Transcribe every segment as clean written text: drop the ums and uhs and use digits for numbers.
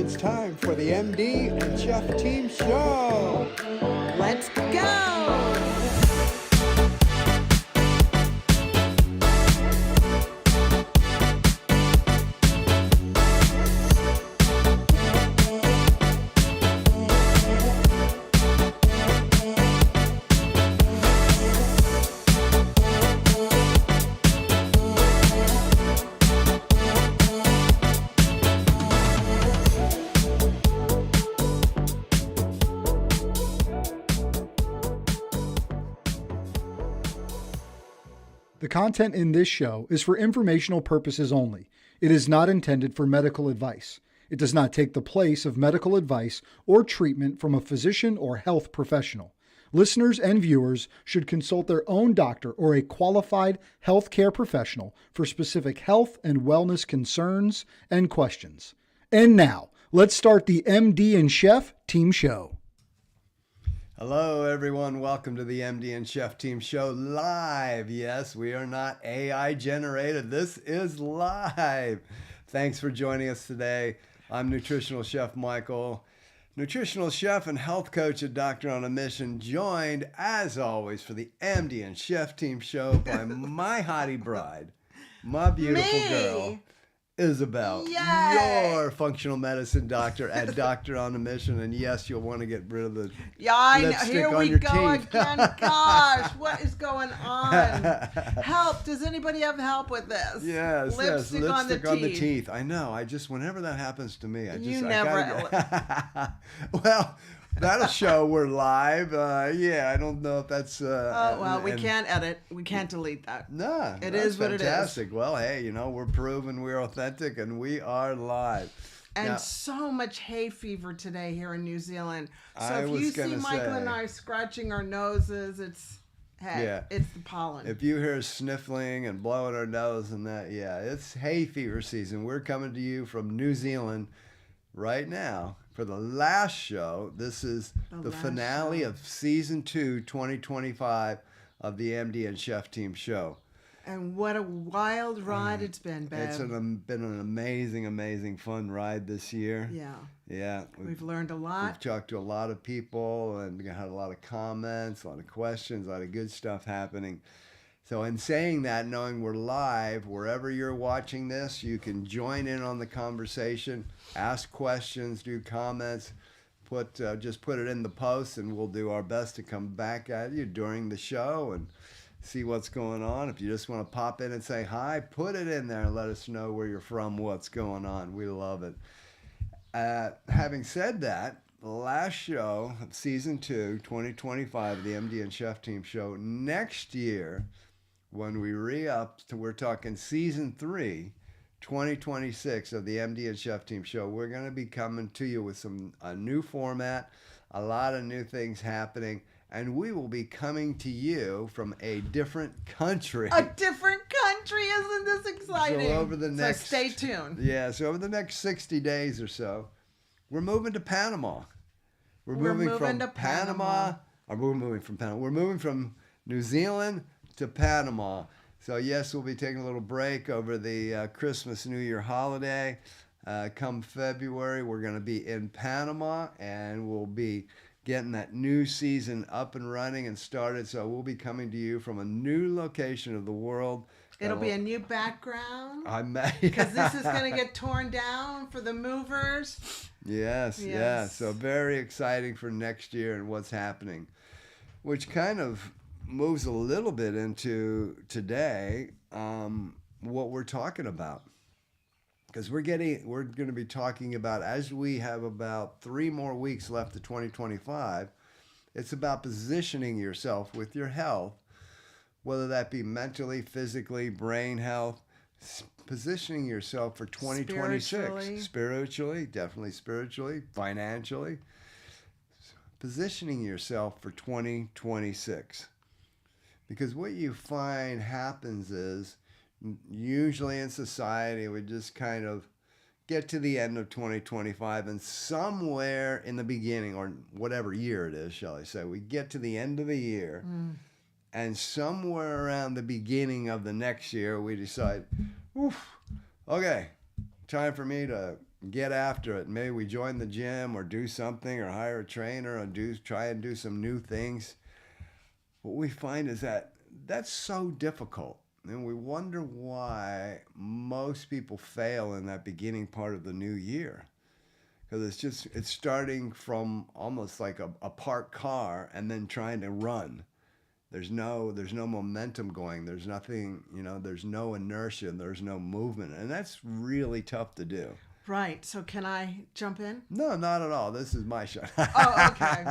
It's time for the MD and Chef Team Show. Let's go! The content in this show is for informational purposes only. It is not intended for medical advice. It does not take the place of medical advice or treatment from a physician or health professional. Listeners and viewers should consult their own doctor or a qualified healthcare professional for specific health and wellness concerns and questions. And now, let's start the MD and Chef Team Show. Hello, everyone. Welcome to the MD and Chef Team Show live. Yes, we are not AI generated. This is live. Thanks for joining us today. I'm nutritional chef Michael, nutritional chef and health coach at Doctoronamission, joined as always for the MD and Chef Team Show by my hottie bride, my beautiful girl, Isabel, Yay! your functional medicine doctor at Doctoronamission. And yes, you'll want to get rid of the lipstick Here on we your go teeth. again. Gosh, what is going on? Help. Does anybody have help with this? Yes, Lipstick on the teeth. I know. Whenever that happens to me, Well, that'll show we're live. I don't know if that's. We can't edit. We can't delete that. No, it that's is what fantastic. it is. Well, hey, we're proven we're authentic and we are live. And Now, so much hay fever today here in New Zealand. So I if was you see gonna Michael say- and I scratching our noses, it's the pollen. if you hear sniffling and blowing our nose and that, it's hay fever season. We're coming to you from New Zealand right now for the last show. This is the finale of season 2, 2025 of the MD and Chef Team Show. And what a wild ride it's been, babe. It's been an amazing, amazing fun ride this year. Yeah. We've learned a lot. We've talked to a lot of people and we had a lot of comments, a lot of questions, a lot of good stuff happening. So in saying that, knowing we're live, wherever you're watching this, you can join in on the conversation, ask questions, do comments, just put it in the post, and we'll do our best to come back at you during the show and see what's going on. If you just want to pop in and say hi, put it in there and let us know where you're from, what's going on. We love it. Having said that, the last show of season 2, 2025 of the MD and Chef Team Show, next year, when we re-up, we're talking season 3, 2026 of the MD and Chef Team Show, we're going to be coming to you with a new format, a lot of new things happening, and we will be coming to you from a different country. A different country, isn't this exciting? So stay tuned. Yeah, so over the next 60 days or so, we're moving to Panama. We're moving from New Zealand to Panama. So yes, we'll be taking a little break over the Christmas, New Year holiday. Come February, we're going to be in Panama, and we'll be getting that new season up and running and started. So we'll be coming to you from a new location of the world. It'll be a new background. Because this is going to get torn down for the movers. Yes. So very exciting for next year and what's happening, which kind of moves a little bit into today, what we're talking about. Because we're going to be talking about, as we have about 3 more weeks left of 2025, it's about positioning yourself with your health, whether that be mentally, physically, brain health, positioning yourself for 2026. Definitely spiritually, financially. Positioning yourself for 2026. Because what you find happens is, usually in society, we just kind of get to the end of 2025, and somewhere in the beginning, or whatever year it is, shall I say, we get to the end of the year, and somewhere around the beginning of the next year, we decide, okay, time for me to get after it. Maybe we join the gym or do something or hire a trainer or try and do some new things. What we find is that that's so difficult. And we wonder why most people fail in that beginning part of the new year. Because it's starting from almost like a parked car and then trying to run. There's no momentum going. There's nothing, there's no inertia. There's no movement. And that's really tough to do. Right. So can I jump in? No, not at all. This is my show. Oh, okay.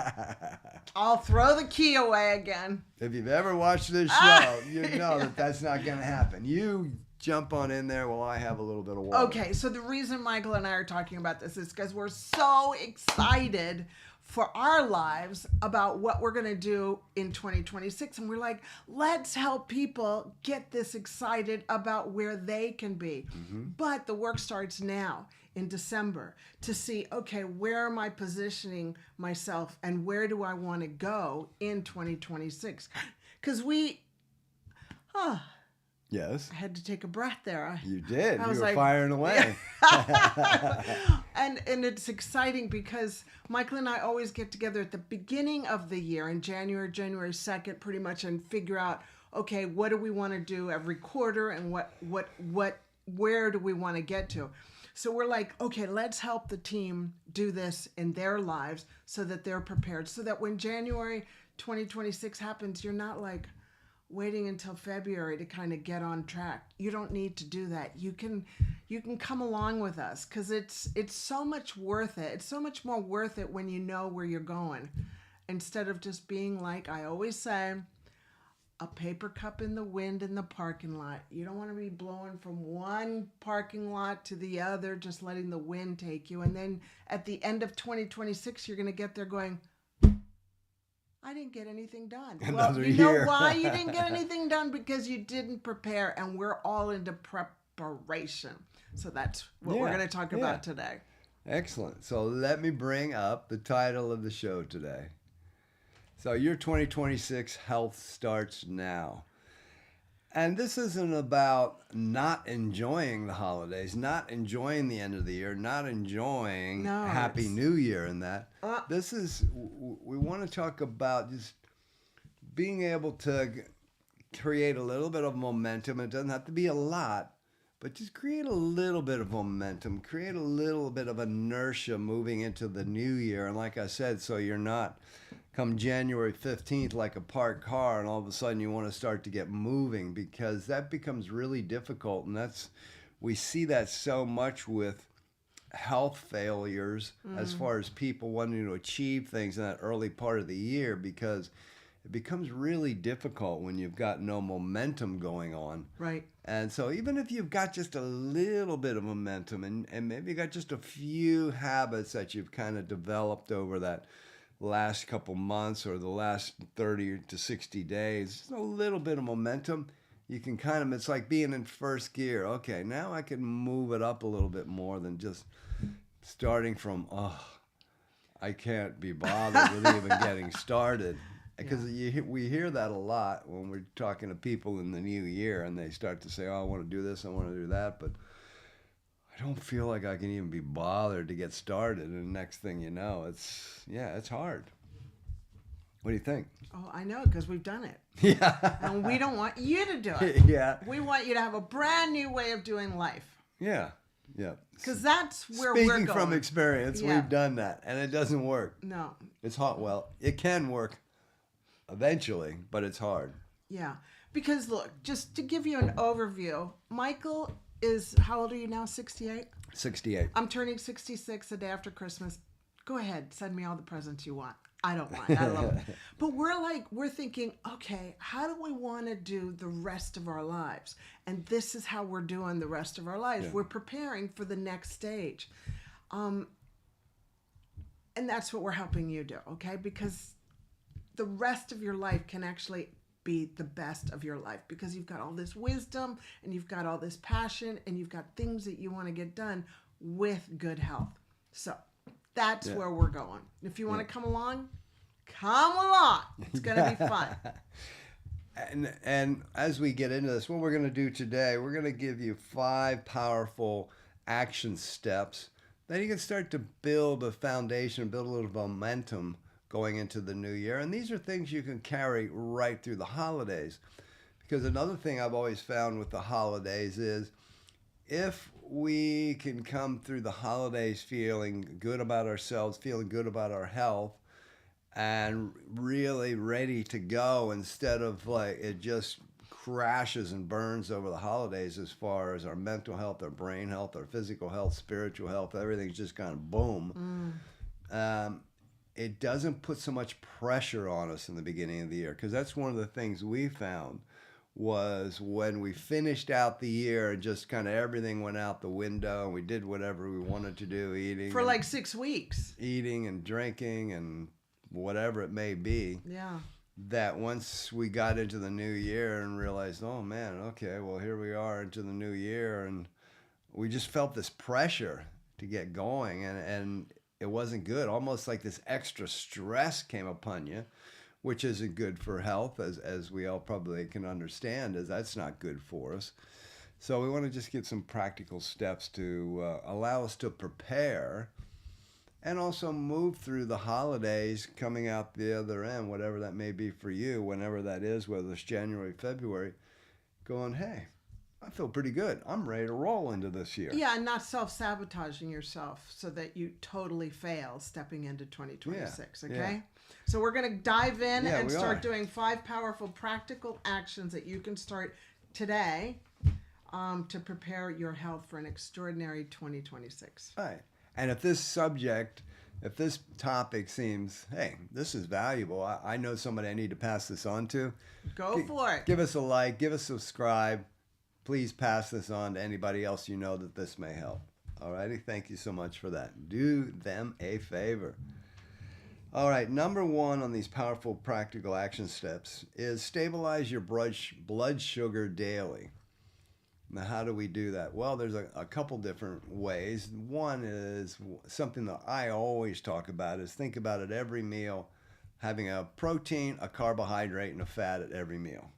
I'll throw the key away again. If you've ever watched this show, you know that that's not going to happen. You jump on in there while I have a little bit of water. Okay. So the reason Michael and I are talking about this is because we're so excited for our lives about what we're going to do in 2026. And we're like, let's help people get this excited about where they can be. Mm-hmm. But the work starts now in December to see, okay, where am I positioning myself and where do I want to go in 2026? Because yes. I had to take a breath there. You did. I You was were like, firing away. And it's exciting because Michael and I always get together at the beginning of the year in January 2nd, pretty much, and figure out, okay, what do we want to do every quarter and where do we want to get to? So we're like, okay, let's help the team do this in their lives so that they're prepared, so that when January 2026 happens, you're not like waiting until February to kind of get on track. You don't need to do that. You can come along with us because it's so much worth it. It's so much more worth it when you know where you're going, instead of just being like, I always say, a paper cup in the wind in the parking lot. You don't want to be blowing from one parking lot to the other, just letting the wind take you. And then at the end of 2026, you're going to get there going, I didn't get anything done. Well, you know why you didn't get anything done? Because you didn't prepare, and we're all into preparation. So that's what we're going to talk about today. Excellent. So let me bring up the title of the show today. So your 2026 health starts now. And this isn't about not enjoying the holidays, not enjoying the end of the year, not enjoying Happy New Year and that. We want to talk about just being able to create a little bit of momentum. It doesn't have to be a lot, but just create a little bit of momentum, create a little bit of inertia moving into the new year. And like I said, so you're not come January 15th like a parked car and all of a sudden you want to start to get moving, because that becomes really difficult. And we see that so much with health failures as far as people wanting to achieve things in that early part of the year, because it becomes really difficult when you've got no momentum going on. Right. And so even if you've got just a little bit of momentum and maybe you got just a few habits that you've kind of developed over that last couple months or the last 30 to 60 days, just a little bit of momentum, you can it's like being in first gear. Okay, now I can move it up a little bit more than just starting from, I can't be bothered with even getting started. Because we hear that a lot when we're talking to people in the new year, and they start to say, I want to do this, I want to do that, but I don't feel like I can even be bothered to get started. And the next thing you know, it's hard. What do you think? Oh, I know, because we've done it. Yeah. And we don't want you to do it. Yeah. We want you to have a brand new way of doing life. Yeah. Yeah. Because that's where we're going. Speaking from experience, we've done that, and it doesn't work. No. It's hard. Well, it can work eventually, but it's hard. Yeah. Because look, just to give you an overview, Michael is, how old are you now? 68? 68. I'm turning 66 the day after Christmas. Go ahead, send me all the presents you want. I don't mind. I love it. But we're thinking, okay, how do we want to do the rest of our lives? And this is how we're doing the rest of our lives. Yeah. We're preparing for the next stage. And that's what we're helping you do, okay? Because the rest of your life can actually be the best of your life, because you've got all this wisdom and you've got all this passion and you've got things that you want to get done with good health. So that's where we're going. If you want to come along, come along. It's going to be fun. And as we get into this, what we're going to do today, we're going to give you 5 powerful action steps then you can start to build a foundation, build a little momentum going into the new year. And these are things you can carry right through the holidays. Because another thing I've always found with the holidays is if we can come through the holidays feeling good about ourselves, feeling good about our health, and really ready to go instead of like it just crashes and burns over the holidays as far as our mental health, our brain health, our physical health, spiritual health, everything's just kind of boom. It doesn't put so much pressure on us in the beginning of the year, because that's one of the things we found was when we finished out the year and just kind of everything went out the window and we did whatever we wanted to do, for like 6 weeks. Eating and drinking and whatever it may be. Yeah. That once we got into the new year and realized, oh man, okay, well here we are into the new year, and we just felt this pressure to get going, and it wasn't good. Almost like this extra stress came upon you, which isn't good for health, as we all probably can understand, as that's not good for us. So we want to just get some practical steps to allow us to prepare and also move through the holidays coming out the other end, whatever that may be for you, whenever that is, whether it's January, February, going, hey, I feel pretty good. I'm ready to roll into this year. Yeah, and not self-sabotaging yourself so that you totally fail stepping into 2026, okay? Yeah. So we're going to dive in and we start are. doing 5 powerful practical actions that you can start today to prepare your health for an extraordinary 2026. Right. And if this topic seems, hey, this is valuable, I know somebody I need to pass this on to. Go for it. Give us a like, give us a subscribe. Please pass this on to anybody else you know that this may help. All righty? Thank you so much for that. Do them a favor. All right, number 1 on these powerful practical action steps is stabilize your blood sugar daily. Now, how do we do that? Well, there's a couple different ways. One is something that I always talk about is think about at every meal, having a protein, a carbohydrate, and a fat at every meal.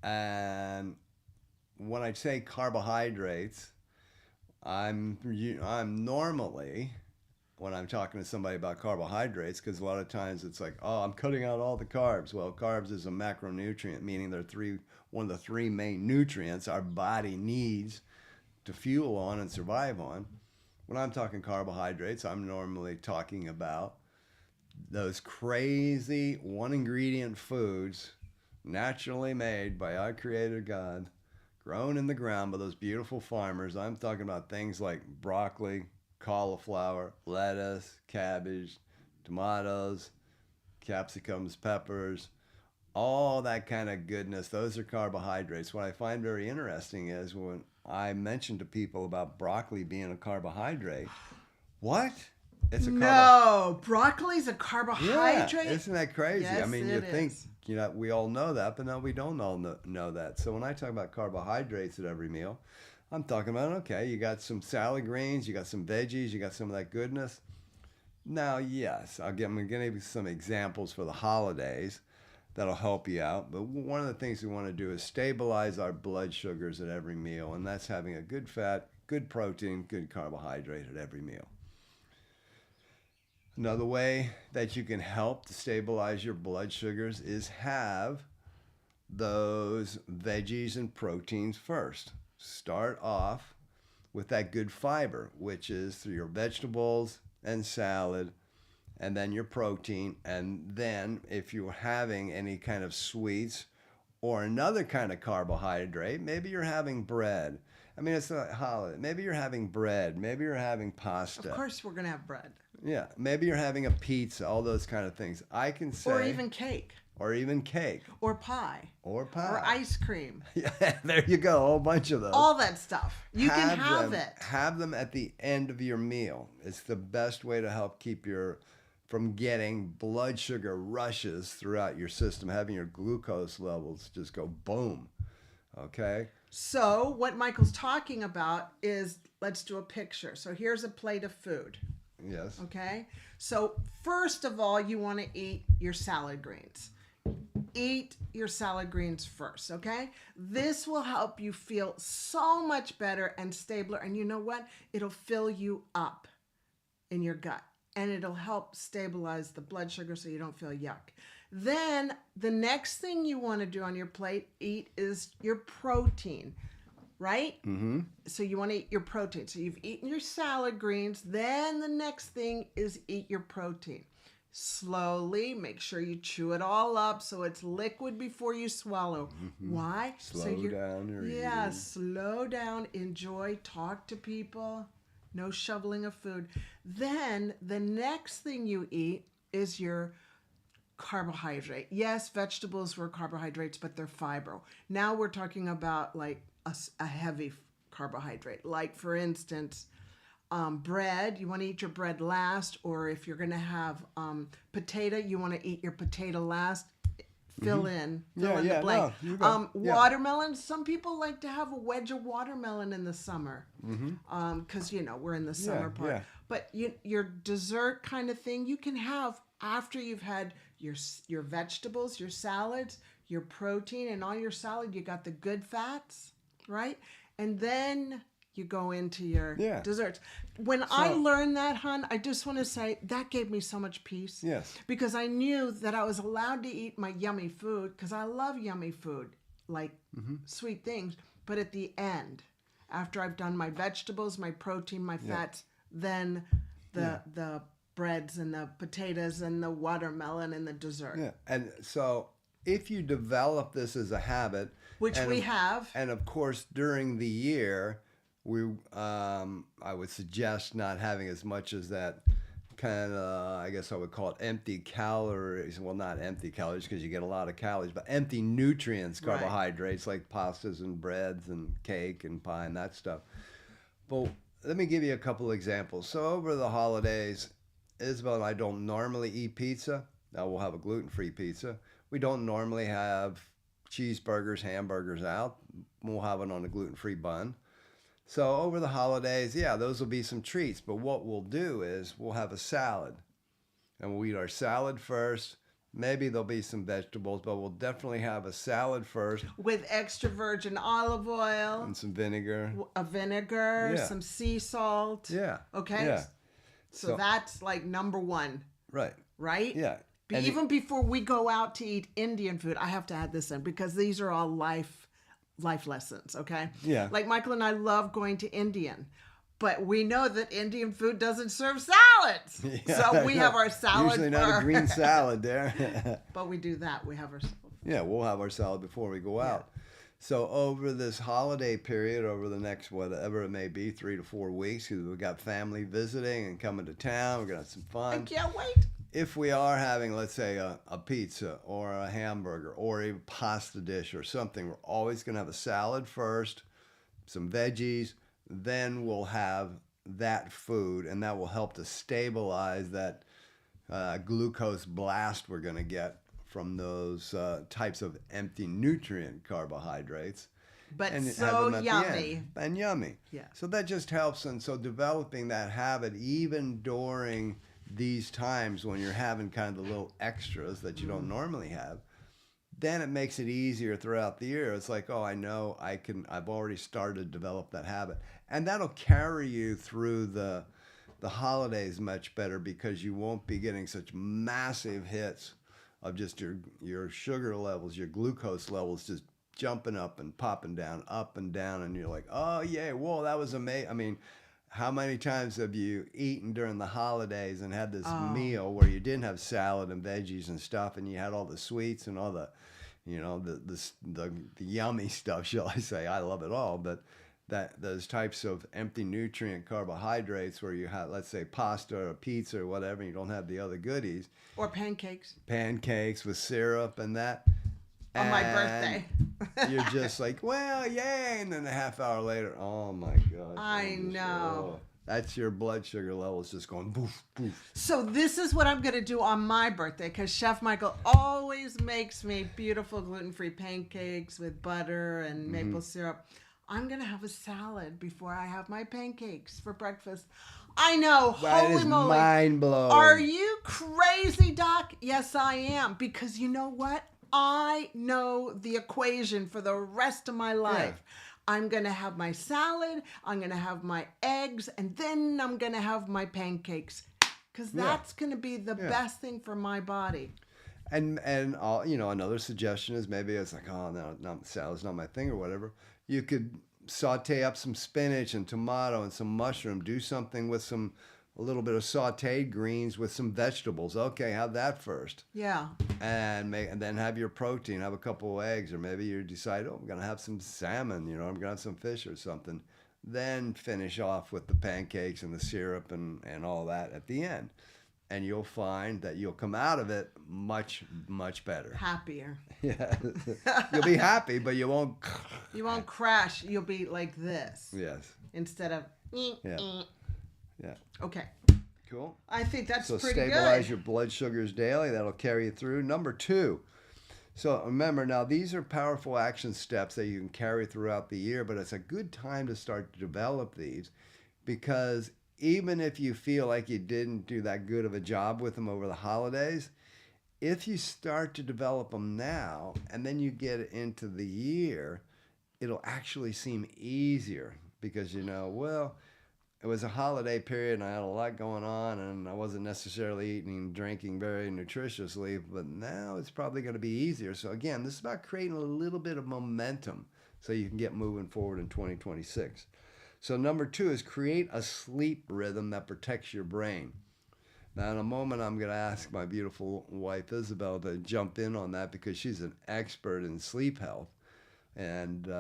And when I say carbohydrates, I'm normally, when I'm talking to somebody about carbohydrates, because a lot of times it's like, oh, I'm cutting out all the carbs. Well, carbs is a macronutrient, meaning they're one of the 3 main nutrients our body needs to fuel on and survive on. When I'm talking carbohydrates, I'm normally talking about those crazy 1-ingredient foods naturally made by our Creator God, grown in the ground by those beautiful farmers. I'm talking about things like broccoli, cauliflower, lettuce, cabbage, tomatoes, capsicums, peppers, all that kind of goodness. Those are carbohydrates. What I find very interesting is when I mention to people about broccoli being a carbohydrate, what? It's a No, broccoli's a carbohydrate? Yeah, isn't that crazy? Yes, I mean, it you think, is. we all know that, but no, we don't all know that. So when I talk about carbohydrates at every meal, I'm talking about, okay, you got some salad greens, you got some veggies, you got some of that goodness. Now, yes, I'm going to give you some examples for the holidays that'll help you out. But one of the things we want to do is stabilize our blood sugars at every meal, and that's having a good fat, good protein, good carbohydrate at every meal. Another way that you can help to stabilize your blood sugars is have those veggies and proteins first. Start off with that good fiber, which is through your vegetables and salad, and then your protein. And then if you're having any kind of sweets or another kind of carbohydrate, maybe you're having bread. I mean, it's a holiday. Maybe you're having bread. Maybe you're having pasta. Of course we're going to have bread. Yeah. Maybe you're having a pizza, all those kind of things. I can say. Or even cake. Or even cake. Or pie. Or pie. Or ice cream. Yeah, there you go. A whole bunch of those. All that stuff. You can have them, it. Have them at the end of your meal. It's the best way to help keep from getting blood sugar rushes throughout your system, having your glucose levels just go boom. Okay? So what Michael's talking about is, let's do a picture. So here's a plate of food. Yes. Okay? So first of all, you want to eat your salad greens. eat your salad greens first, okay? This will help you feel so much better and stabler. And you know what? It'll fill you up in your gut, and it'll help stabilize the blood sugar so you don't feel yuck. Then the next thing you want to do on your plate, eat, is your protein, right? Mm-hmm. So you want to eat your protein. So you've eaten your salad greens. Then the next thing is eat your protein. Slowly, make sure you chew it all up so it's liquid before you swallow. Mm-hmm. Why? Slow down. Yeah, slow down. Enjoy. Talk to people. No shoveling of food. Then the next thing you eat is your carbohydrate. Yes, vegetables were carbohydrates, but they're fiber. Now we're talking about like a heavy carbohydrate. Like, for instance, bread, you want to eat your bread last, or if you're going to have potato, you want to eat your potato last. Fill in the blank. No, watermelon, some people like to have a wedge of watermelon in the summer because, we're in the summer part. Yeah. But your dessert kind of thing you can have after you've had your vegetables, your salads, your protein, and on your salad you got the good fats, right? And then you go into your desserts. When I learned that, hon, I just want to say that gave me so much peace. Yes. Because I knew that I was allowed to eat my yummy food, because I love yummy food, like sweet things. But at the end, after I've done my vegetables, my protein, my fats, then the breads and the potatoes and the watermelon and the dessert. Yeah. And so if you develop this as a habit, which we have, and of course during the year, I would suggest not having as much as that kind of, I guess I would call it empty calories. Well, not empty calories because you get a lot of calories, but empty nutrients, carbohydrates like pastas and breads and cake and pie and that stuff. But let me give you a couple examples. So over the holidays, Isabel and I don't normally eat pizza. Now we'll have a gluten-free pizza. We don't normally have cheeseburgers, hamburgers out. We'll have it on a gluten-free bun. So over the holidays, those will be some treats. But what we'll do is we'll have a salad. And we'll eat our salad first. Maybe there'll be some vegetables, but we'll definitely have a salad first. With extra virgin olive oil. And some vinegar. A vinegar, some sea salt. Yeah. Okay? Yeah. So that's like number one. Right. Right? Yeah. Even before we go out to eat Indian food, I have to add this in because these are all life lessons, okay? Yeah. Like Michael and I love going to Indian, but we know that Indian food doesn't serve salads. Yeah, so we have our salad usually not a green salad there. But we do that. We have our salad. Yeah, we'll have our salad before we go out. So over this holiday period, over the next whatever it may be, 3 to 4 weeks, because we've got family visiting and coming to town, we're going to have some fun. I can't wait. If we are having, let's say, a pizza or a hamburger or a pasta dish or something, we're always going to have a salad first, some veggies, then we'll have that food, and that will help to stabilize that glucose blast we're going to get from those types of empty nutrient carbohydrates. But and so yummy. And yummy. Yeah. So that just helps. And so developing that habit, even during these times when you're having kind of the little extras that you don't normally have, then it makes it easier throughout the year. It's like, oh, I know I've already started to develop that habit. And that'll carry you through the holidays much better because you won't be getting such massive hits of just your sugar levels, your glucose levels just jumping up and popping down, up and down. And you're like, oh, yeah, whoa, that was amazing. I mean, how many times have you eaten during the holidays and had this meal where you didn't have salad and veggies and stuff, and you had all the sweets and all the, the yummy stuff, shall I say? I love it all, but those types of empty nutrient carbohydrates where you have, let's say, pasta or pizza or whatever, and you don't have the other goodies. Or pancakes. Pancakes with syrup and that. On my birthday. You're just like, well, yay. And then a half hour later, oh my gosh. I know. That's your blood sugar levels just going boof, boof. So this is what I'm going to do on my birthday because Chef Michael always makes me beautiful gluten-free pancakes with butter and maple syrup. I'm going to have a salad before I have my pancakes for breakfast. I know. That holy is moly. mind-blowing. Are you crazy, Doc? Yes, I am. Because you know what? I know the equation for the rest of my life. I'm going to have my salad, I'm going to have my eggs, and then I'm going to have my pancakes. Because that's going to be the best thing for my body. And another suggestion is maybe it's like, oh, no, salad's not my thing or whatever. You could saute up some spinach and tomato and some mushroom. Do something with a little bit of sauteed greens with some vegetables. Okay, have that first. Yeah. And then have your protein. Have a couple of eggs, or maybe you decide, I'm gonna have some salmon. I'm gonna have some fish or something. Then finish off with the pancakes and the syrup and all that at the end. And you'll find that you'll come out of it much, much better. Happier. Yeah. You'll be happy, but you won't. You won't crash. You'll be like this. Yes. Instead of. Yeah. Okay. Cool. I think that's so pretty good. Stabilize your blood sugars daily. That'll carry you through. Number 2. So remember, now these are powerful action steps that you can carry throughout the year, but it's a good time to start to develop these, because even if you feel like you didn't do that good of a job with them over the holidays, if you start to develop them now and then you get into the year, it'll actually seem easier because well, it was a holiday period and I had a lot going on and I wasn't necessarily eating and drinking very nutritiously, but now it's probably going to be easier. So again, this is about creating a little bit of momentum so you can get moving forward in 2026. So number 2 is create a sleep rhythm that protects your brain. Now in a moment, I'm going to ask my beautiful wife, Isabel, to jump in on that because she's an expert in sleep health and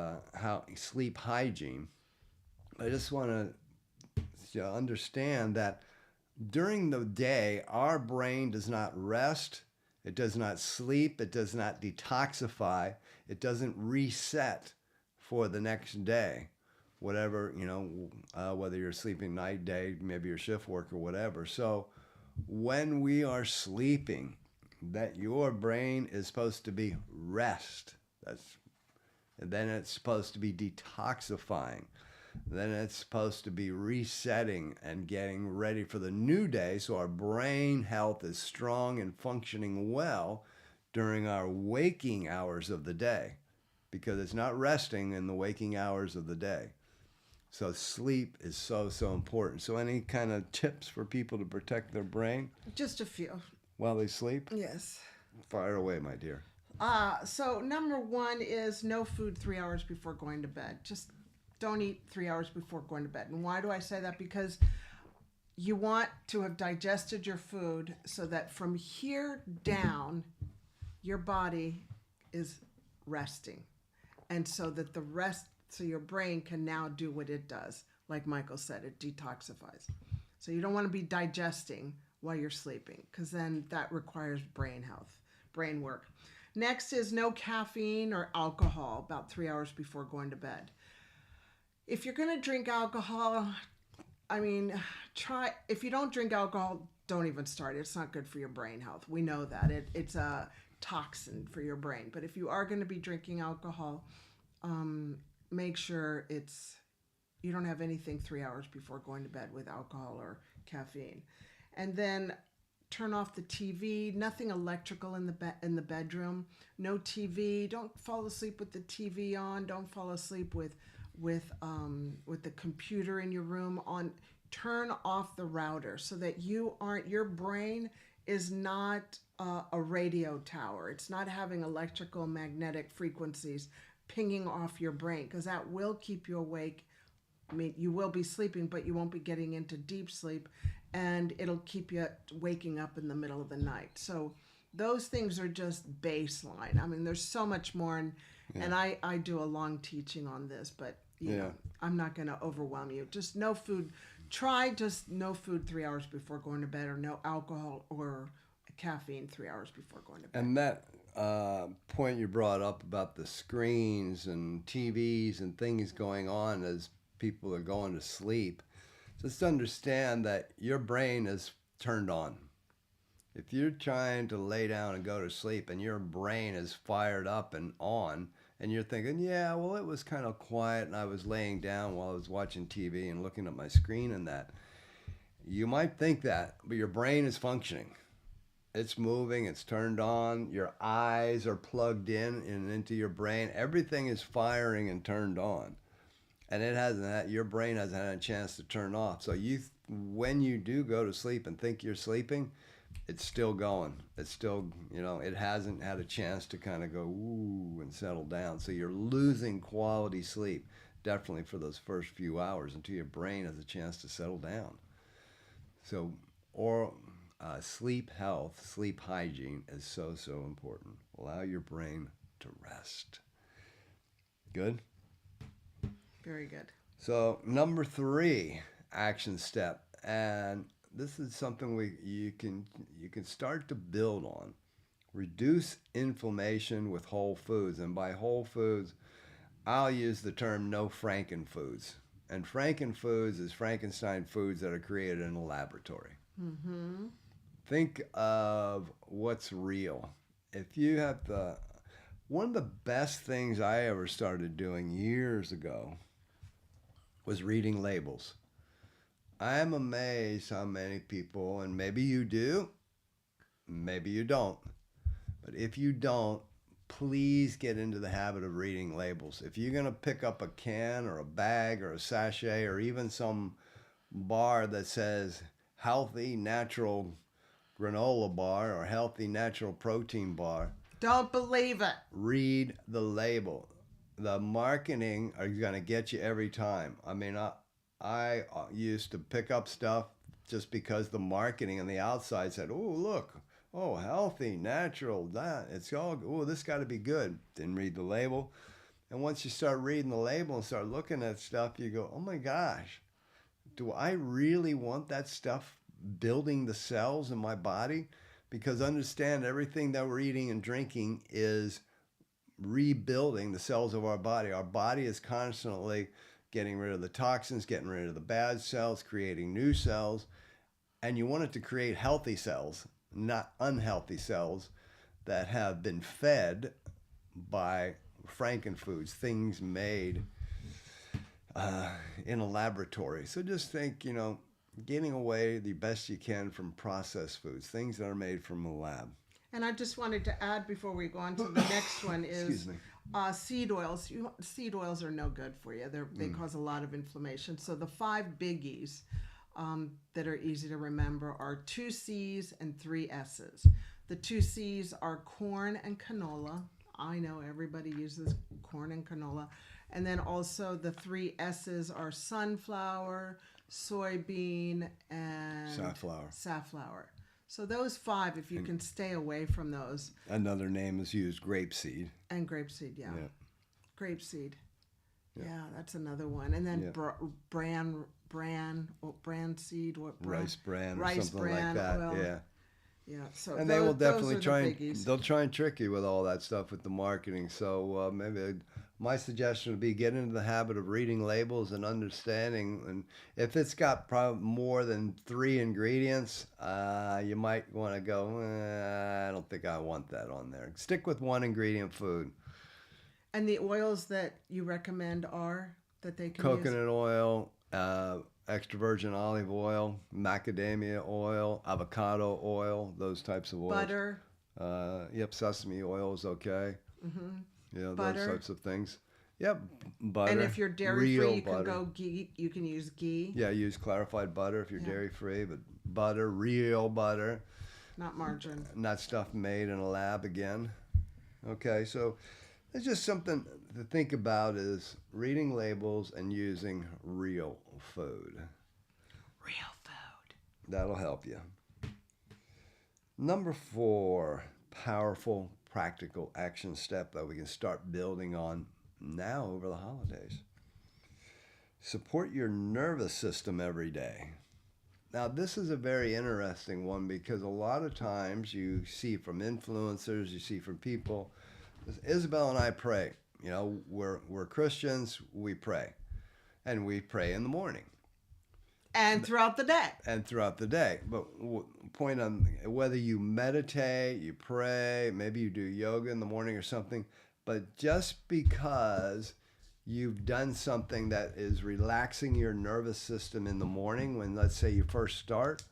sleep hygiene. I just want to understand that during the day, our brain does not rest, it does not sleep, it does not detoxify, it doesn't reset for the next day. Whatever, whether you're sleeping night, day, maybe your shift work or whatever. So when we are sleeping, that your brain is supposed to be rest. And then it's supposed to be detoxifying. Then it's supposed to be resetting and getting ready for the new day. So our brain health is strong and functioning well during our waking hours of the day, because it's not resting in the waking hours of the day. So sleep is so important. So any kind of tips for people to protect their brain? Just a few. While they sleep? Yes. Fire away, my dear. So number 1 is no food 3 hours before going to bed. Just don't eat 3 hours before going to bed. And why do I say that? Because you want to have digested your food so that from here down, your body is resting. And so that so your brain can now do what it does. Like Michael said, it detoxifies. So you don't want to be digesting while you're sleeping, because then that requires brain health, brain work. Next is no caffeine or alcohol about 3 hours before going to bed. If you're going to drink alcohol, if you don't drink alcohol, don't even start. It's not good for your brain health. We know that. It's a toxin for your brain. But if you are going to be drinking alcohol, make sure you don't have anything 3 hours before going to bed with alcohol or caffeine. And then turn off the TV, nothing electrical in the bedroom, no TV. Don't fall asleep with the TV on. Don't fall asleep with the computer in your room on. Turn off the router so that your brain is not a radio tower. It's not having electrical magnetic frequencies pinging off your brain, because that will keep you awake. You will be sleeping, but you won't be getting into deep sleep, and it'll keep you waking up in the middle of the night. So those things are just baseline. There's so much more, and I do a long teaching on this, but I'm not going to overwhelm you. Just no food. Try just no food 3 hours before going to bed, or no alcohol or caffeine 3 hours before going to bed. And that point you brought up about the screens and TVs and things going on as people are going to sleep, just understand that your brain is turned on. If you're trying to lay down and go to sleep and your brain is fired up and on, and you're thinking, it was kind of quiet and I was laying down while I was watching TV and looking at my screen and that, you might think that, but your brain is functioning. It's moving, it's turned on, your eyes are plugged in and into your brain. Everything is firing and turned on. And it hasn't had, your brain hasn't had a chance to turn off. So when you do go to sleep and think you're sleeping, it's still going. It's still, it hasn't had a chance to kind of go ooh and settle down. So you're losing quality sleep, definitely for those first few hours until your brain has a chance to settle down. So, sleep health, sleep hygiene is so, so important. Allow your brain to rest. Good? Very good. So, number 3 action step, and this is something you can start to build on. Reduce inflammation with whole foods, and by whole foods, I'll use the term no frankenfoods. And frankenfoods is Frankenstein foods that are created in a laboratory. Mm-hmm. Think of what's real. If you have one of the best things I ever started doing years ago was reading labels. I am amazed how many people, and maybe you do, maybe you don't, but if you don't, please get into the habit of reading labels. If you're going to pick up a can or a bag or a sachet or even some bar that says healthy natural granola bar or healthy natural protein bar, don't believe it. Read the label. The marketing is going to get you every time. I mean, I used to pick up stuff just because the marketing on the outside said, oh, look, oh, healthy, natural, that. It's all, oh, this got to be good. Didn't read the label. And once you start reading the label and start looking at stuff, you go, oh my gosh, do I really want that stuff building the cells in my body? Because understand, everything that we're eating and drinking is rebuilding the cells of our body. Our body is constantly getting rid of the toxins, getting rid of the bad cells, creating new cells. And you want it to create healthy cells, not unhealthy cells that have been fed by frankenfoods, things made in a laboratory. So just think, getting away the best you can from processed foods, things that are made from a lab. And I just wanted to add before we go on to the next one is seed oils. Seed oils are no good for you. They cause a lot of inflammation. So the 5 biggies that are easy to remember are 2 C's and 3 S's. The 2 C's are corn and canola. I know everybody uses corn and canola. And then also the 3 S's are sunflower, soybean, and safflower. So those 5, if you can stay away from those. Another name is used, grapeseed. And grapeseed, yeah. Grapeseed. Yeah, that's another one. And then bran seed, rice bran or rice something bran, like that. oil. Yeah. Yeah. So and they will definitely they'll try and trick you with all that stuff with the marketing. So maybe my suggestion would be get into the habit of reading labels and understanding. And if it's got probably more than 3 ingredients, you might want to go, I don't think I want that on there. Stick with 1 ingredient food. And the oils that you recommend are that they can coconut use? Oil, extra virgin olive oil, macadamia oil, avocado oil, those types of oils. Butter. Sesame oil is okay. Mm-hmm. Yeah, butter. Those types of things. Yep, butter. And if you're dairy free, you butter. can go ghee. You can use ghee. Yeah, use clarified butter if you're dairy free, but butter, real butter. Not margarine. Not stuff made in a lab again. Okay, so it's just something to think about is reading labels and using real food. Real food. That'll help you. Number 4, powerful, practical action step that we can start building on now over the holidays. Support your nervous system every day. Now, this is a very interesting one because a lot of times you see from influencers, you see from people. Isabel and I pray. We're Christians, we pray. And we pray in the morning. And throughout the day. But point on whether you meditate, you pray, maybe you do yoga in the morning or something, but just because you've done something that is relaxing your nervous system in the morning when, let's say, you first start,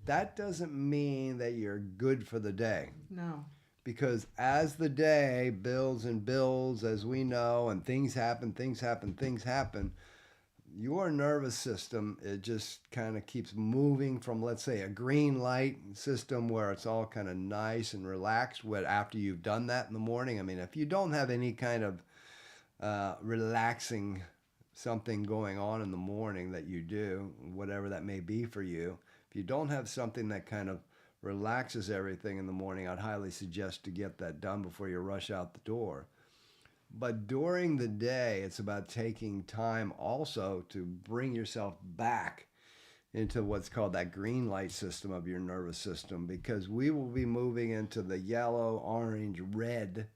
that doesn't mean that you're good for the day. No. Because as the day builds and builds, as we know, and things happen, your nervous system, it just kind of keeps moving from, let's say, a green light system where it's all kind of nice and relaxed after you've done that in the morning. I mean, if you don't have any kind of relaxing something going on in the morning that you do, whatever that may be for you, if you don't have something that kind of relaxes everything in the morning, I'd highly suggest to get that done before you rush out the door. But during the day, it's about taking time also to bring yourself back into what's called that green light system of your nervous system, because we will be moving into the yellow, orange, red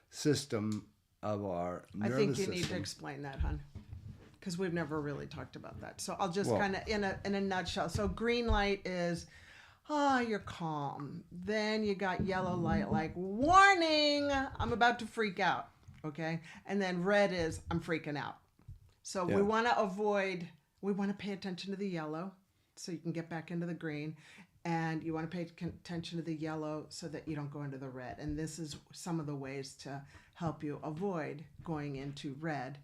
system of our nervous system. I think you need to explain that, hon, because we've never really talked about that. So I'll just kind of, in a nutshell. So green light is, you're calm. Then you got yellow light, like, warning, I'm about to freak out. Okay. And then red is, I'm freaking out. So we want to pay attention to the yellow so you can get back into the green. And you want to pay attention to the yellow so that you don't go into the red. And this is some of the ways to help you avoid going into red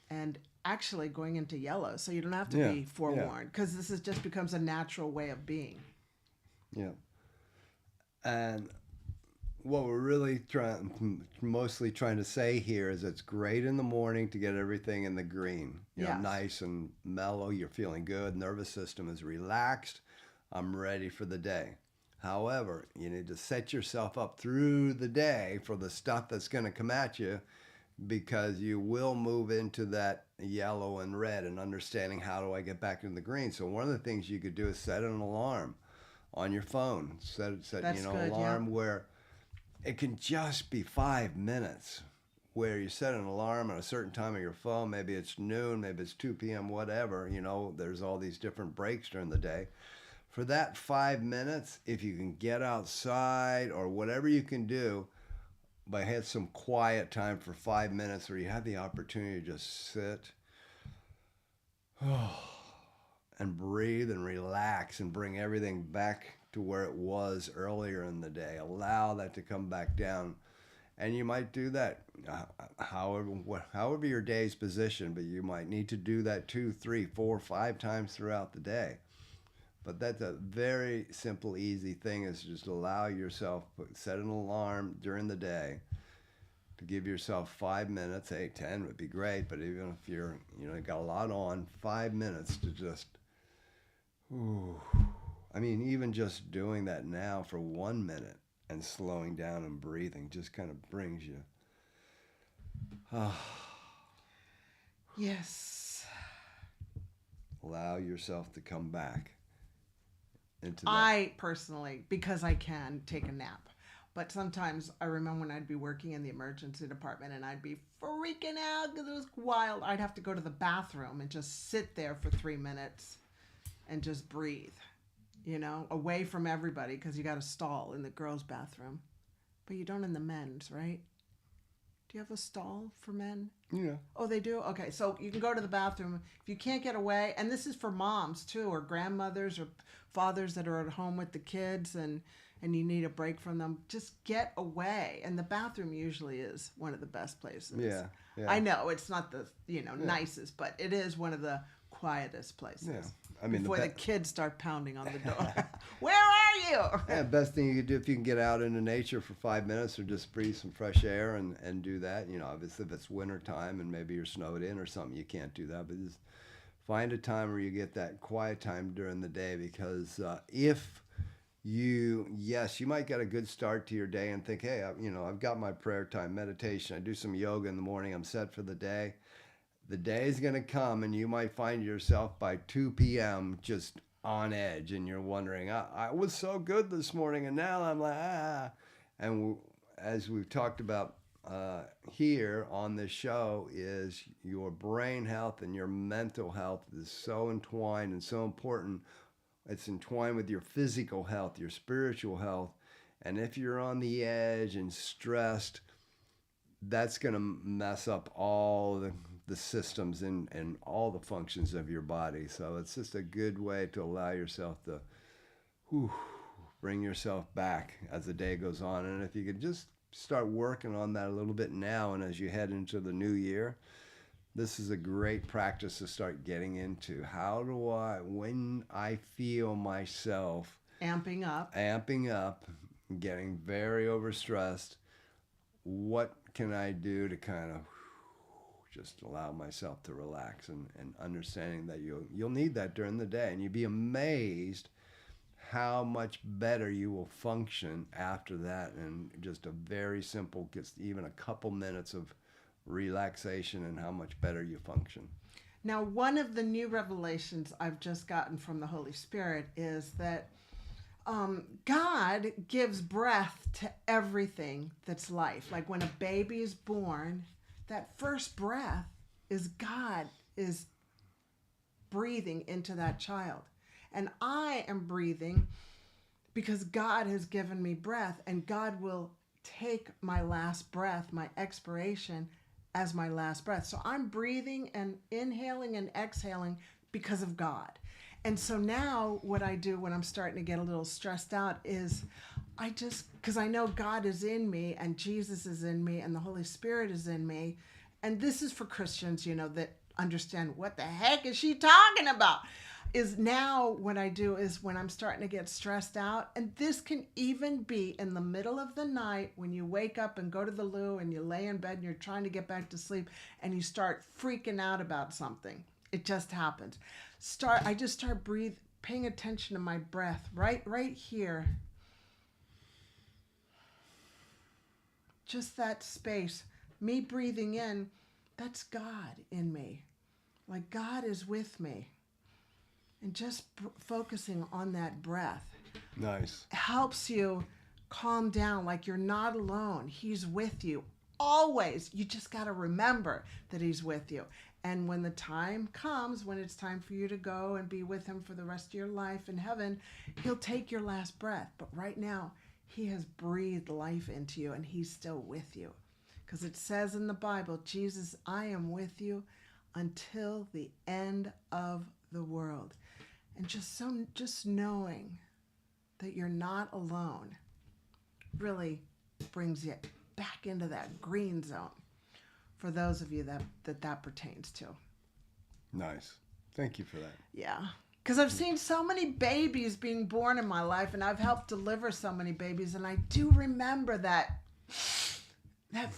and actually going into yellow. So you don't have to be forewarned, because this just becomes a natural way of being. Yeah. And what we're really mostly trying to say here is it's great in the morning to get everything in the green. You know, nice and mellow. You're feeling good. Nervous system is relaxed. I'm ready for the day. However, you need to set yourself up through the day for the stuff that's going to come at you, because you will move into that yellow and red, and understanding how do I get back into the green. So one of the things you could do is set an alarm on your phone. Set alarm where it can just be 5 minutes, where you set an alarm at a certain time on your phone. Maybe it's noon, maybe it's 2 p.m., whatever. You know, there's all these different breaks during the day. For that 5 minutes, if you can get outside or whatever you can do, but have some quiet time for 5 minutes where you have the opportunity to just sit and breathe and relax and bring everything back to where it was earlier in the day. Allow that to come back down. And you might do that however your day's positioned, but you might need to do that 2, 3, 4, 5 times throughout the day. But that's a very simple, easy thing, is just allow yourself, set an alarm during the day to give yourself 5 minutes. 10 would be great, but even if you're, got a lot on, 5 minutes to just, even just doing that now for 1 minute and slowing down and breathing just kind of brings you. Yes. Allow yourself to come back. I personally, because I can, take a nap. But sometimes I remember when I'd be working in the emergency department and I'd be freaking out because it was wild. I'd have to go to the bathroom and just sit there for 3 minutes and just breathe, away from everybody, because you got a stall in the girls' bathroom. But you don't in the men's, right? Do you have a stall for men? Yeah. Oh, they do? Okay, so you can go to the bathroom. If you can't get away, and this is for moms too, or grandmothers or fathers that are at home with the kids and you need a break from them, just get away. And the bathroom usually is one of the best places. Yeah. I know it's not the nicest, but it is one of the quietest places. Yeah. Before the kids start pounding on the door. Where are you? Yeah, best thing you could do if you can get out into nature for 5 minutes or just breathe some fresh air and do that. Obviously if it's winter time and maybe you're snowed in or something, you can't do that. But just find a time where you get that quiet time during the day, because if you might get a good start to your day and think, hey, I've got my prayer time, meditation, I do some yoga in the morning, I'm set for the day. The day is going to come and you might find yourself by 2 p.m. just on edge, and you're wondering, I was so good this morning and now I'm like, And as we've talked about here on this show, is your brain health and your mental health is so entwined and so important. It's entwined with your physical health, your spiritual health. And if you're on the edge and stressed, that's going to mess up all the systems and all the functions of your body. So it's just a good way to allow yourself to whew, bring yourself back as the day goes on. And if you could just start working on that a little bit now, and as you head into the new year, this is a great practice to start getting into. How do I, when I feel myself Amping up. getting very overstressed, what can I do to kind of just allow myself to relax, and understanding that you'll need that during the day, and you'd be amazed how much better you will function after that. And just a very simple, just even a couple minutes of relaxation, and how much better you function. Now, one of the new revelations I've just gotten from the Holy Spirit is that God gives breath to everything that's life. Like when a baby is born, that first breath is God is breathing into that child. And I am breathing because God has given me breath, and God will take my last breath, my expiration, as my last breath. So I'm breathing and inhaling and exhaling because of God. And so now what I do when I'm starting to get a little stressed out is because I know God is in me, and Jesus is in me, and the Holy Spirit is in me. And this is for Christians, that understand what the heck is she talking about. Is now what I do is when I'm starting to get stressed out, and this can even be in the middle of the night when you wake up and go to the loo and you lay in bed and you're trying to get back to sleep and you start freaking out about something. It just happens. I just start paying attention to my breath right here. Just that space. Me breathing in, that's God in me. Like God is with me. And just focusing on that breath. Nice. Helps you calm down, like you're not alone. He's with you always. You just got to remember that he's with you. And when the time comes, when it's time for you to go and be with him for the rest of your life in heaven, he'll take your last breath. But right now, he has breathed life into you, and he's still with you. Because it says in the Bible, Jesus, I am with you until the end of the world. And just knowing that you're not alone really brings you back into that green zone for those of you that pertains to. Nice. Thank you for that. Yeah. Because I've seen so many babies being born in my life, and I've helped deliver so many babies, and I do remember that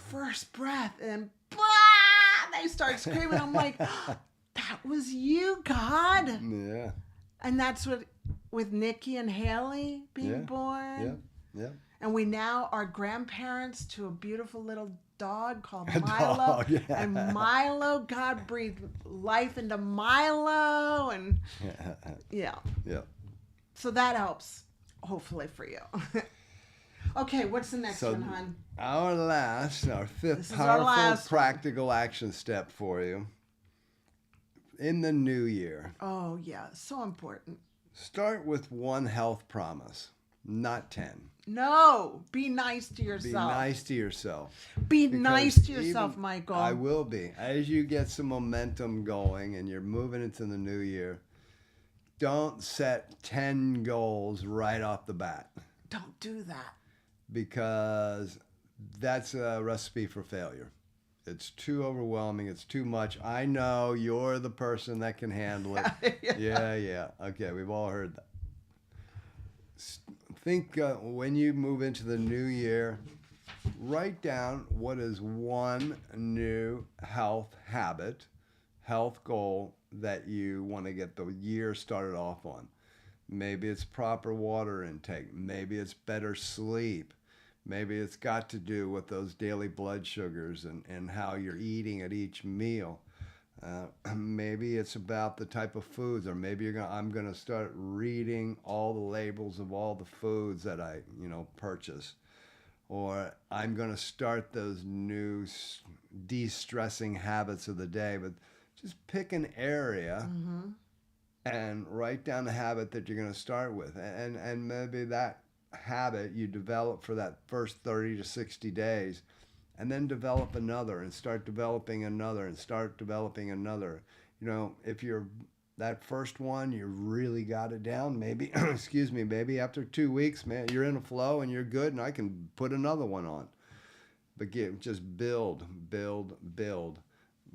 first breath, and they start screaming. I'm like, that was you, God. Yeah. And that's what with Nikki and Haley being born. Yeah. And we now are grandparents to a beautiful little dog called A Milo. dog, yeah. And Milo, God breathed life into Milo. And yeah. So that helps, hopefully, for you. Okay, what's the next one, hon? Our fifth This is our powerful last practical action step for you in the new year. Oh, yeah, so important. Start with one health promise, not 10. No, be nice to yourself. Be nice to yourself. Be Because nice to yourself, even- Michael. I will be. As you get some momentum going and you're moving into the new year, don't set 10 goals right off the bat, Don't do that. because that's a recipe for failure. It's too overwhelming. It's too much. I know you're the person that can handle it. Yeah. Okay, we've all heard that. Think when you move into the new year, write down what is one new health habit, health goal that you want to get the year started off on. Maybe it's proper water intake. Maybe it's better sleep. Maybe it's got to do with those daily blood sugars and how you're eating at each meal. Maybe it's about the type of foods, or maybe I'm going to start reading all the labels of all the foods that I purchase. Or I'm going to start those new de-stressing habits of the day. But just pick an area and write down the habit that you're going to start with. And maybe that habit you develop for that first 30 to 60 days, and then develop another, and start developing another, and start developing another. If you're that first one, you really got it down. Maybe, excuse me, maybe after 2 weeks, man, you're in a flow and you're good, and I can put another one on. But just build, build, build.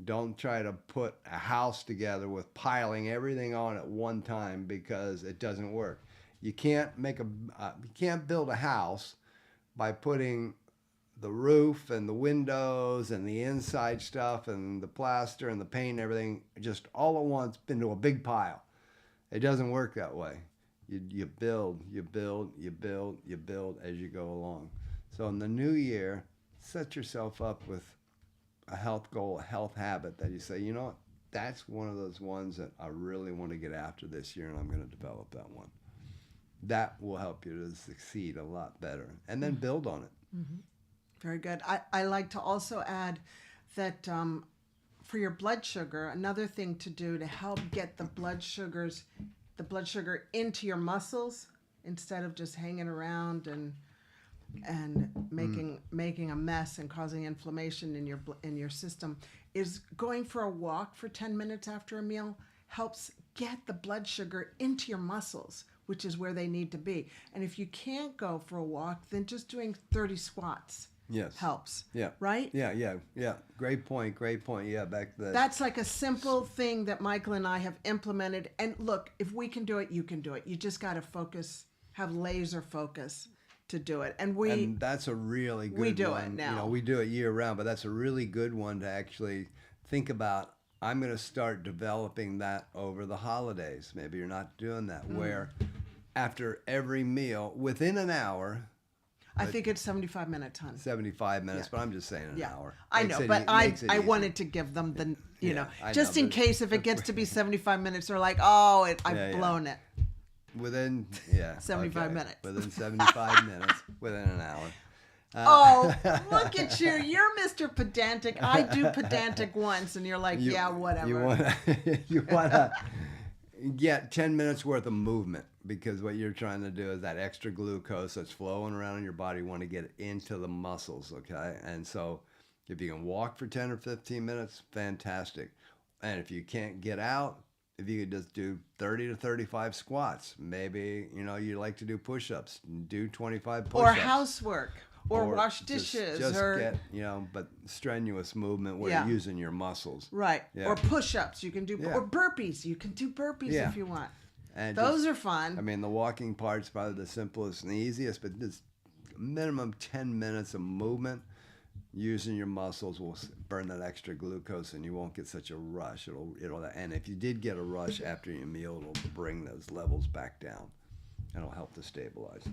Don't try to put a house together with piling everything on at one time, because it doesn't work. You can't you can't build a house by putting the roof and the windows and the inside stuff and the plaster and the paint and everything just all at once into a big pile. It doesn't work that way. You build, you build, you build, you build as you go along. So in the new year, set yourself up with a health goal, a health habit that you say, you know what, that's one of those ones that I really want to get after this year, and I'm going to develop that one. That will help you to succeed a lot better, and then build on it. Mm-hmm. Very good. I like to also add that for your blood sugar, another thing to do to help get the blood sugar into your muscles instead of just hanging around and making a mess and causing inflammation in your system, is going for a walk for 10 minutes after a meal helps get the blood sugar into your muscles, which is where they need to be. And if you can't go for a walk, then just doing 30 squats helps. Yeah. Right? Yeah. Great point. Yeah, back to that. That's like a simple thing that Michael and I have implemented. And look, if we can do it, you can do it. You just got to focus, have laser focus to do it. And that's a really good one. We do it now. You know, we do it year round, but that's a really good one to actually think about. I'm going to start developing that over the holidays. Maybe you're not doing that, where after every meal, within an hour, I think it's 75 minutes, hon. 75 minutes, but I'm just saying an hour. I know, but I wanted to give them the, just in case if it gets to be 75 minutes, they're like, oh, I've blown it. Within, 75 minutes. Within 75 minutes, within an hour. Oh, look at you. You're Mr. Pedantic. I do pedantic once, and you're like, whatever. You want to get 10 minutes worth of movement, because what you're trying to do is that extra glucose that's flowing around in your body, you want to get it into the muscles, okay? And so if you can walk for 10 or 15 minutes, fantastic. And if you can't get out, if you could just do 30 to 35 squats, maybe, you like to do push-ups, do 25 push-ups. Or housework. Or wash dishes. Just get, but strenuous movement where you're using your muscles. Right. Yeah. Or push-ups. You can do, or burpees. You can do burpees if you want. And those are fun. I mean, the walking part's probably the simplest and the easiest, but just minimum 10 minutes of movement using your muscles will burn that extra glucose, and you won't get such a rush. And if you did get a rush after your meal, it'll bring those levels back down, and it'll help to stabilize.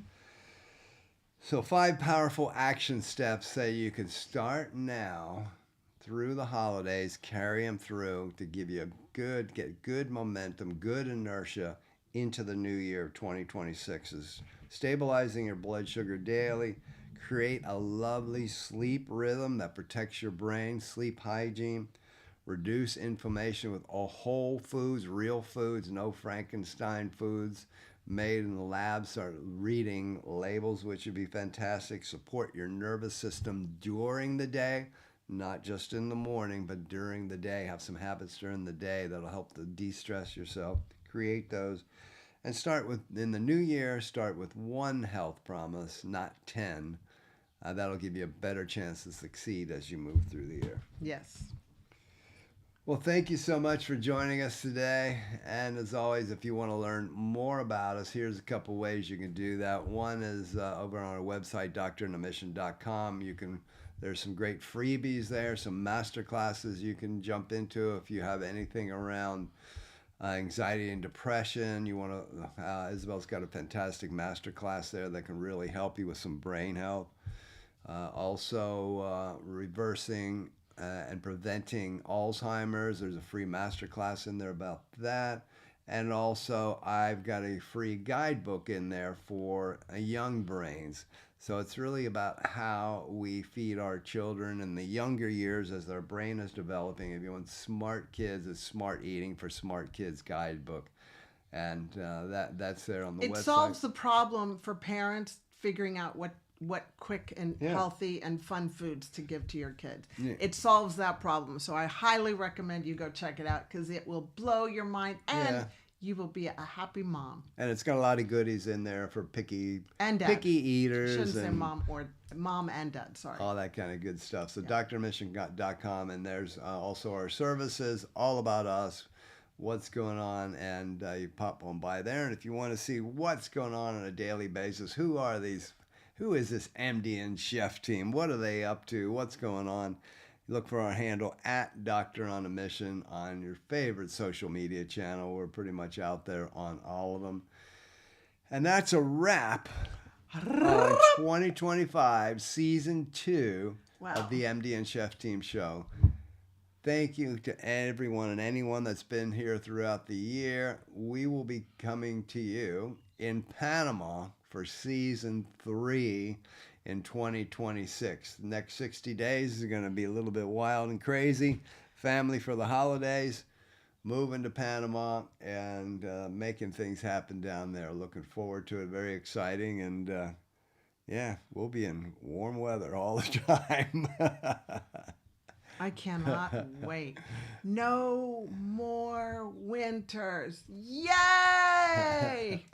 So 5 powerful action steps that you can start now through the holidays, carry them through to give you get good momentum, good inertia into the new year of 2026 is stabilizing your blood sugar daily, create a lovely sleep rhythm that protects your brain, sleep hygiene, reduce inflammation with all whole foods, real foods, no Frankenstein foods, made in the lab. Start reading labels, which would be fantastic. Support your nervous system during the day, not just in the morning, but during the day. Have some habits during the day that'll help to de-stress yourself. Create those. And in the new year, start with 1 health promise, not 10. That'll give you a better chance to succeed as you move through the year. Yes. Well, thank you so much for joining us today. And as always, if you want to learn more about us, here's a couple ways you can do that. One is over on our website, Doctoronamission.com. There's some great freebies there, some master classes you can jump into if you have anything around anxiety and depression. Isabel's got a fantastic master class there that can really help you with some brain health. Also, reversing and preventing Alzheimer's. There's a free masterclass in there about that. And also, I've got a free guidebook in there for young brains. So it's really about how we feed our children in the younger years as their brain is developing. If you want smart kids, it's Smart Eating for Smart Kids guidebook. And that's there on the website. It solves the problem for parents figuring out what what quick and Yeah. healthy and fun foods to give to your kids. Yeah. It solves that problem. So I highly recommend you go check it out because it will blow your mind and Yeah. you will be a happy mom. And it's got a lot of goodies in there for picky And dad. picky eaters Shouldn't say and mom and dad, sorry. all that kind of good stuff. So doctormission.com, and there's also our services, all about us, what's going on, and you pop on by there. And if you want to see what's going on a daily basis, who is this MD and chef team? What are they up to? What's going on? Look for our handle at Doctoronamission on your favorite social media channel. We're pretty much out there on all of them. And that's a wrap on 2025 season 2 of the MD and Chef Team show. Thank you to everyone and anyone that's been here throughout the year. We will be coming to you in Panama for season 3 in 2026. The next 60 days is going to be a little bit wild and crazy. Family for the holidays, moving to Panama, and making things happen down there. Looking forward to it. Very exciting. And yeah, we'll be in warm weather all the time. I cannot wait. No more winters. Yay!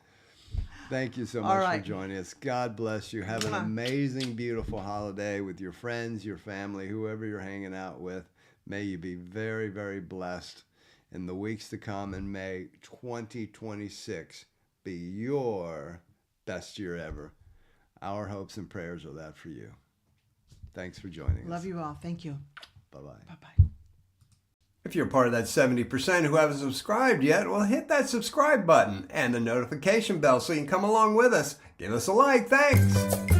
Thank you so All much right. for joining us. God bless you. Have an amazing, beautiful holiday with your friends, your family, whoever you're hanging out with. May you be very, very blessed in the weeks to come, and may 2026 be your best year ever. Our hopes and prayers are that for you. Thanks for joining us. Love you all. Thank you. Bye-bye. Bye-bye. If you're part of that 70% who haven't subscribed yet, well, hit that subscribe button and the notification bell so you can come along with us. Give us a like. Thanks.